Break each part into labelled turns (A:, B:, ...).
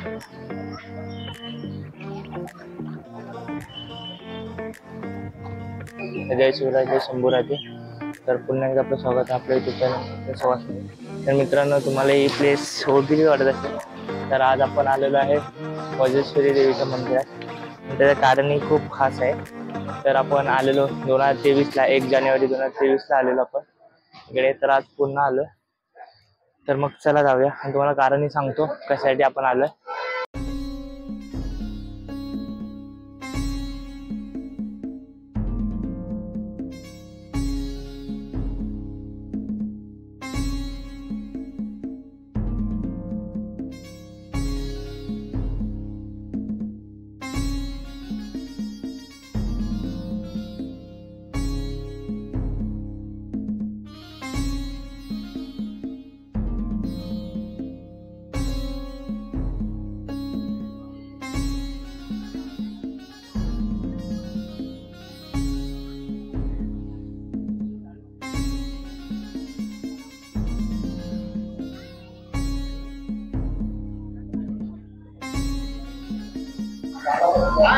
A: जय शिवराय, जय शंभूराजे. तर पुन्हा एकदा आपलं स्वागत आहे आपल्या युट्यूब चॅनल सवासनी. तर मित्रांनो, तुम्हाला ही प्लेस ओळखीची वाटत असेल. तर आज आपण आलेलो आहे वज्रेश्वरी देवीच्या मंदिरात. त्याचं कारणही खूप खास आहे. तर आपण आलेलो 2023ला 1 जानेवारी 2023ला आलेलो आपण इकडे. तर आज पुन्हा आलो. तर मग चला जाऊया आणि तुम्हाला कारणही सांगतो कशासाठी आपण आलोय.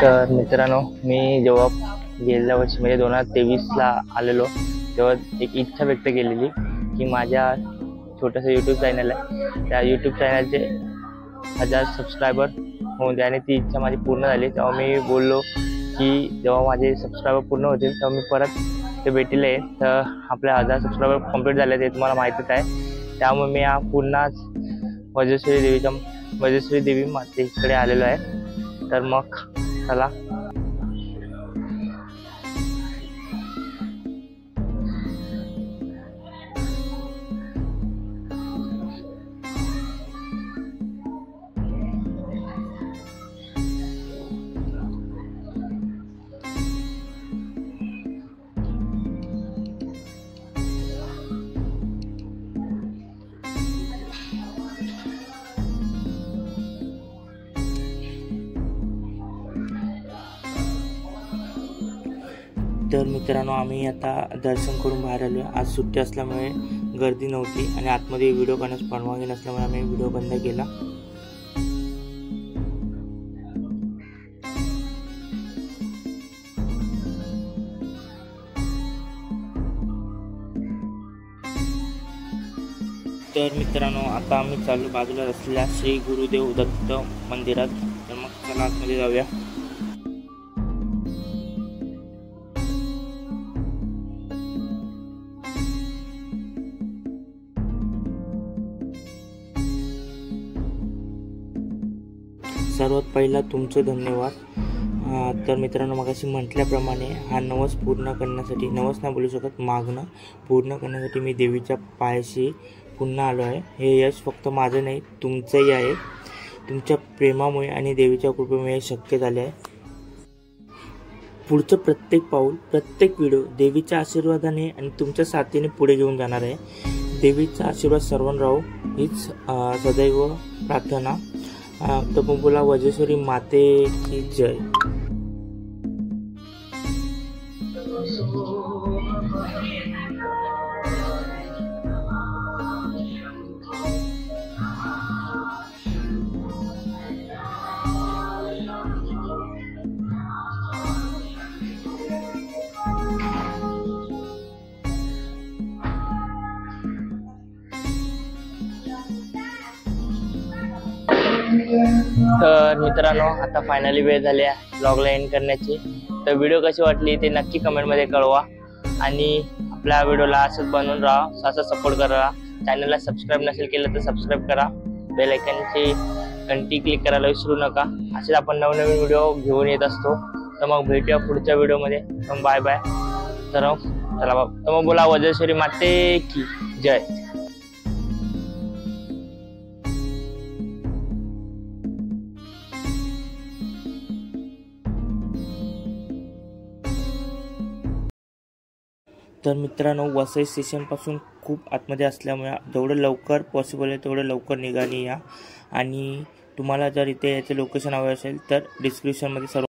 A: तर मित्रांनो, मी जेव्हा गेल्या वर्षी म्हणजे 2023ला आलेलो तेव्हा एक इच्छा व्यक्त केलेली की माझ्या छोटंसं यूट्यूब चॅनल आहे, त्या यूट्यूब चॅनलचे 1000 सबस्क्रायबर होऊन द्या. आणि ती इच्छा माझी पूर्ण झाली. तेव्हा मी बोललो की जेव्हा माझे सबस्क्रायबर पूर्ण होतील तेव्हा मी परत ते भेटीला येईल. तर आपले 1000 सबस्क्रायबर कंप्लीट झाले ते तुम्हाला माहितीच आहे. त्यामुळे मी पुन्हा वज्रेश्वरी देवी मातेकडे आलेलो आहे. तर मग चला. तर मित्रांनो, आम्ही आता दर्शन करून बाहेर आलो आहे. आज सुट्टी असल्यामुळे गर्दी नव्हती आणि आतमध्ये व्हिडिओ करण्यास परवानगी नसल्यामुळे आम्ही व्हिडिओ बंद केला. तर मित्रांनो, आता आम्ही चालू बाजूला असलेल्या श्री गुरुदेव दत्त मंदिरात. तर मग चला आतमध्ये जाऊया. सर्वात पहिला तुमचं धन्यवाद. तर मित्रांनो, मगाशी म्हटल्याप्रमाणे हा नवस पूर्ण करण्यासाठी, नवस नाही बोलू शकत, मागणं पूर्ण करण्यासाठी मी देवीच्या पायाशी पुन्हा आलो आहे. हे यश फक्त माझं नाही, तुमचंही आहे. तुमच्या प्रेमामुळे आणि देवीच्या कृपेमुळे शक्य झाले आहे. पुढचं प्रत्येक पाऊल, प्रत्येक व्हिडिओ देवीच्या आशीर्वादाने आणि तुमच्या साथीने पुढे घेऊन जाणार आहे. देवीचा आशीर्वाद सर्वांना राहो हीच सदैव प्रार्थना. तर मग बोला, वज्रेश्वरी माते की जय. तर मित्रांनो, आता फायनली वेळ झाली आहे ब्लॉगला एंड करण्याची. तर व्हिडिओ कशी वाटली ते नक्की कमेंटमध्ये कळवा. आणि आपल्या व्हिडिओला असंच बनवून राहा, असं सपोर्ट करा. चॅनलला सबस्क्राईब नसेल केलं तर सबस्क्राईब करा. बेल आयकॉनची घंटी क्लिक करायला विसरू नका. असेच आपण नवनवीन व्हिडिओ घेऊन येत असतो. तर मग भेटूया पुढच्या व्हिडिओमध्ये. मग बाय बाय. तर चला, तर मग बोला, वज्रेश्वरी माते की जय. तर मित्रांनो, वसई स्टेशनपासून खूप आतमध्ये असल्यामुळे जेवढं लवकर पॉसिबल आहे तेवढं लवकर निघाली या. आणि तुम्हाला जर इथे याचे लोकेशन हवे असेल तर डिस्क्रिप्शनमध्ये सर्व